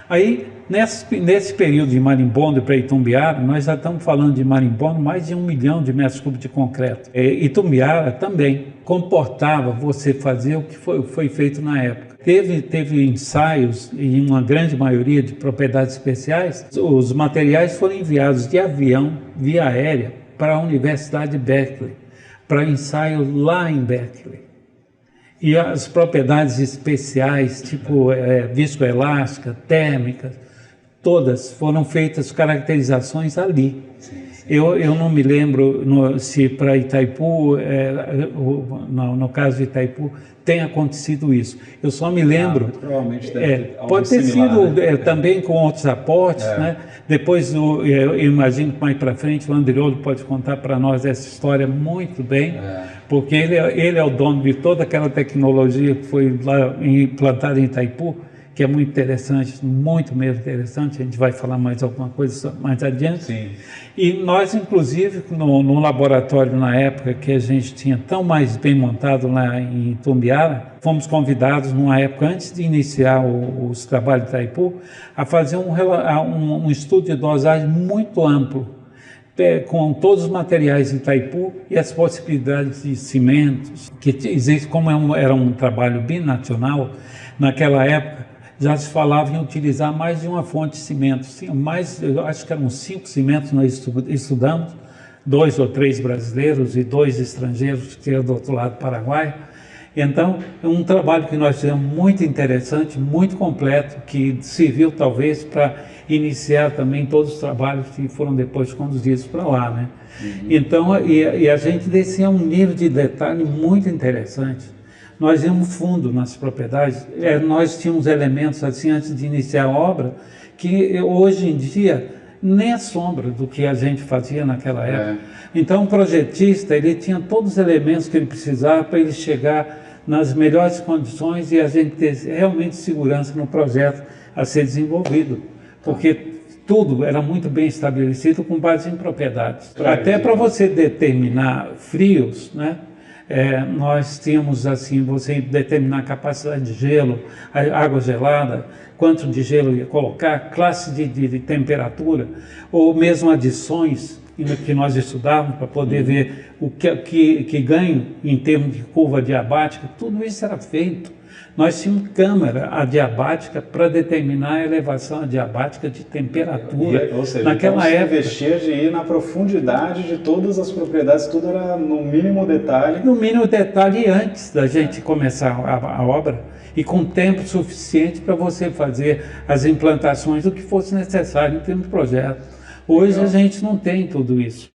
Aí, nesse período de marimbondo para Itumbiara, nós já estamos falando de marimbondo, mais de 1 milhão de metros cúbicos de concreto. Itumbiara também comportava você fazer o que foi feito na época. Teve ensaios, em uma grande maioria de propriedades especiais, os materiais foram enviados de avião, via aérea, para a Universidade de Berkeley, para ensaio lá em Berkeley. E as propriedades especiais, tipo viscoelástica, térmicas, todas foram feitas caracterizações ali. Eu não me lembro se para Itaipu, no caso de Itaipu, tem acontecido isso. Eu só me lembro... provavelmente pode ter sido também com outros aportes, né? Depois, eu imagino que mais para frente o Andriolo pode contar para nós essa história muito bem, porque ele é o dono de toda aquela tecnologia que foi lá implantada em Itaipu, que é muito interessante, muito mesmo interessante. A gente vai falar mais alguma coisa mais adiante. Sim. E nós, inclusive, no laboratório, na época que a gente tinha tão mais bem montado lá em Itumbiara, fomos convidados, numa época antes de iniciar os trabalhos de Itaipu, a fazer um estudo de dosagem muito amplo, com todos os materiais de Itaipu e as possibilidades de cimentos, que existe, como era um trabalho binacional, naquela época, já se falava em utilizar mais de uma fonte de cimentos. Eu acho que eram 5 cimentos nós estudamos, 2 ou 3 brasileiros e 2 estrangeiros que tinham do outro lado do Paraguai. Então, é um trabalho que nós fizemos muito interessante, muito completo, que serviu talvez para iniciar também todos os trabalhos que foram depois conduzidos para lá, né? Então, e a gente descia um nível de detalhe muito interessante. Nós íamos fundo nas propriedades, nós tínhamos elementos assim antes de iniciar a obra, que hoje em dia nem a sombra do que a gente fazia naquela época. Então o projetista, ele tinha todos os elementos que ele precisava para ele chegar nas melhores condições e a gente ter realmente segurança no projeto a ser desenvolvido, porque tudo era muito bem estabelecido com base em propriedades. Até para você determinar frios, né? Nós tínhamos assim, você determinar a capacidade de gelo, a água gelada, quanto de gelo ia colocar, classe de temperatura, ou mesmo adições que nós estudávamos para poder ver o que ganho em termos de curva adiabática, tudo isso era feito. Nós tínhamos câmara adiabática para determinar a elevação adiabática de temperatura. Ou seja, naquela época investia de ir na profundidade de todas as propriedades, tudo era no mínimo detalhe. No mínimo detalhe antes da gente começar a obra e com tempo suficiente para você fazer as implantações do que fosse necessário em termos de projeto. Hoje a gente não tem tudo isso.